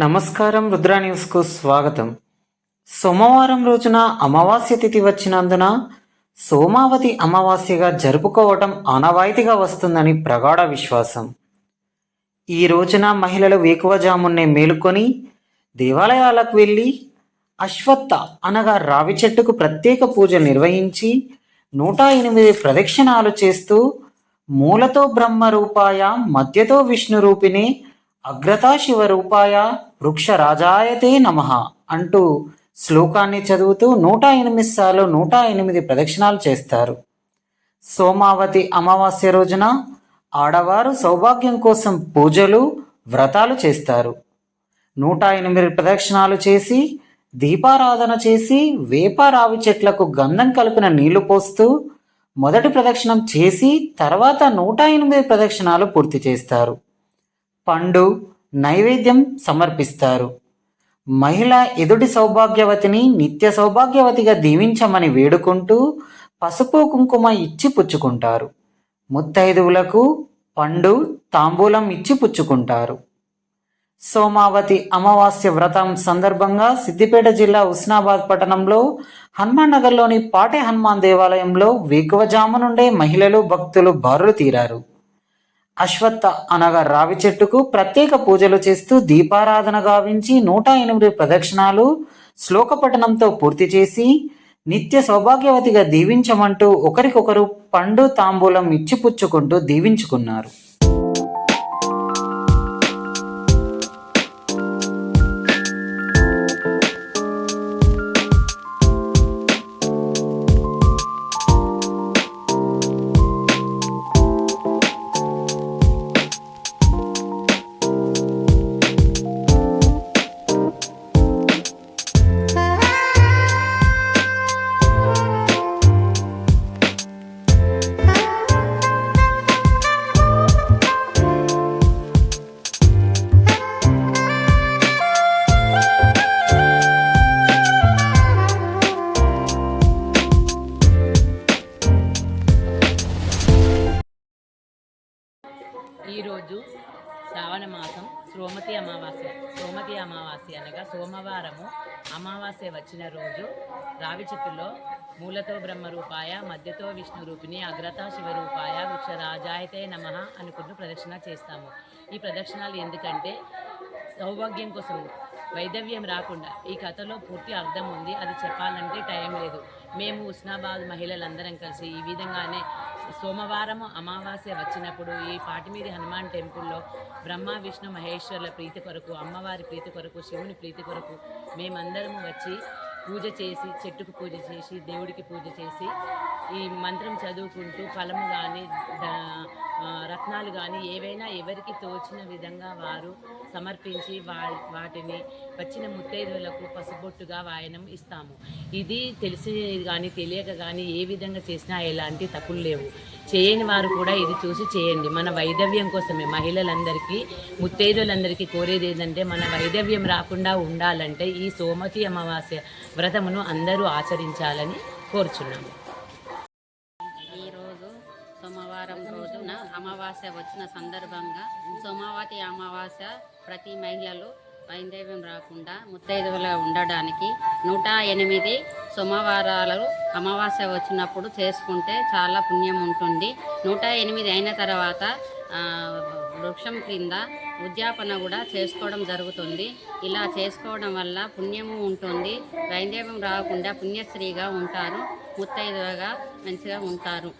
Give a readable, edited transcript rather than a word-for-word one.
నమస్కారం. రుద్ర న్యూస్కు స్వాగతం. సోమవారం రోజున అమావాస్య తిథి వచ్చినందున సోమావతి అమావాస్యగా జరుపుకోవటం ఆనవాయితీగా వస్తుందని ప్రగాఢ విశ్వాసం. ఈ రోజున మహిళలు వేకువజామున్నే మేలుకొని దేవాలయాలకు వెళ్ళి అశ్వత్థ అనగా రావి చెట్టుకు ప్రత్యేక పూజలు నిర్వహించి 108 ప్రదక్షిణాలు చేస్తూ మూలతో బ్రహ్మ రూపాయ మధ్యతో విష్ణు రూపిణి అగ్రతా శివరూపాయ వృక్షరాజాయతే నమః అంటూ శ్లోకాన్ని చదువుతూ 108 సార్లు 108 ప్రదక్షిణాలు చేస్తారు. సోమావతి అమావాస్య రోజున ఆడవారు సౌభాగ్యం కోసం పూజలు వ్రతాలు చేస్తారు. 108 ప్రదక్షిణాలు చేసి దీపారాధన చేసి వేప రావి చెట్లకు గంధం కలిపిన నీళ్లు పోస్తూ మొదటి ప్రదక్షిణం చేసి తర్వాత 108 ప్రదక్షిణాలు పూర్తి చేస్తారు. పండు నైవేద్యం సమర్పిస్తారు. మహిళ ఎదుటి సౌభాగ్యవతిని నిత్య సౌభాగ్యవతిగా దీవించమని వేడుకుంటూ పసుపు కుంకుమ ఇచ్చి పుచ్చుకుంటారు. ముత్తైదువులకు పండు తాంబూలం ఇచ్చి పుచ్చుకుంటారు. సోమావతి అమావాస్య వ్రతం సందర్భంగా సిద్దిపేట జిల్లా హుస్నాబాద్ పట్టణంలో హనుమాన్ నగర్లోని పాటే హనుమాన్ దేవాలయంలో వేకువజాము నుండే మహిళలు భక్తులు బారులు తీరారు. అశ్వత్థ అనగా రావి చెట్టుకు ప్రత్యేక పూజలు చేస్తూ దీపారాధన గావించి 108 ప్రదక్షిణాలు శ్లోక పఠనంతో పూర్తి చేసి నిత్య సౌభాగ్యవతిగా దీవించమంటూ ఒకరికొకరు పండు తాంబూలం ఇచ్చిపుచ్చుకుంటూ దీవించుకున్నారు. ఈరోజు శ్రావణ మాసం సోమతి అమావాస్య అనగా సోమవారము అమావాస్య వచ్చిన రోజు రావి చెట్టులో మూలతో బ్రహ్మరూపాయ మధ్యతో విష్ణు రూపిణి అగ్రతా శివరూపాయ వృక్షరాజాయతే నమః అనుకుంటూ ప్రదక్షిణ చేస్తాము. ఈ ప్రదక్షిణాలు ఎందుకంటే సౌభాగ్యం కోసం, వైదవ్యం రాకుండా. ఈ కథలో పూర్తి అర్థం ఉంది, అది చెప్పాలంటే టైం లేదు. మేము హుస్నాబాద్ మహిళలందరం కలిసి ఈ విధంగానే సోమవారము అమావాస్య వచ్చినప్పుడు ఈ పాటిమీది హనుమాన్ టెంపుల్లో బ్రహ్మ విష్ణు మహేశ్వరుల ప్రీతి కొరకు, అమ్మవారి ప్రీతి కొరకు, శివుని ప్రీతి కొరకు మేమందరము వచ్చి పూజ చేసి, చెట్టుకు పూజ చేసి, దేవుడికి పూజ చేసి ఈ మంత్రం చదువుకుంటూ ఫలము కానీ రత్నాలు కానీ ఏవైనా ఎవరికి తోచిన విధంగా వారు సమర్పించి వాటిని వచ్చిన ముత్తైదువులకు పసుబొట్టుగా వాయనం ఇస్తాము. ఇది తెలిసి కానీ తెలియక కానీ ఏ విధంగా చేసినా ఎలాంటి తప్పులు లేవు. చేయని వారు కూడా ఇది చూసి చేయండి. మన వైదవ్యం కోసమే మహిళలందరికీ, ముత్తైదువులందరికీ కోరేది ఏంటంటే మన వైదవ్యం రాకుండా ఉండాలంటే ఈ సోమతి అమావాస్య వ్రతమును అందరూ ఆచరించాలని కోరుచున్నాము. సోమవారం రోజున అమావాస్య వచ్చిన సందర్భంగా సోమావతి అమావాస్య ప్రతి మహిళలు వైదవ్యం రాకుండా ముత్తైదువులుగా ఉండడానికి 108 సోమవారాలు అమావాస్య వచ్చినప్పుడు చేసుకుంటే చాలా పుణ్యం ఉంటుంది. 108 అయిన తర్వాత వృక్షం క్రింద ఉద్యాపన కూడా చేసుకోవడం జరుగుతుంది. ఇలా చేసుకోవడం వల్ల పుణ్యము ఉంటుంది. వైదవ్యం రాకుండా పుణ్యశ్రీగా ఉంటారు, ముత్తైదువుగా మంచిగా ఉంటారు.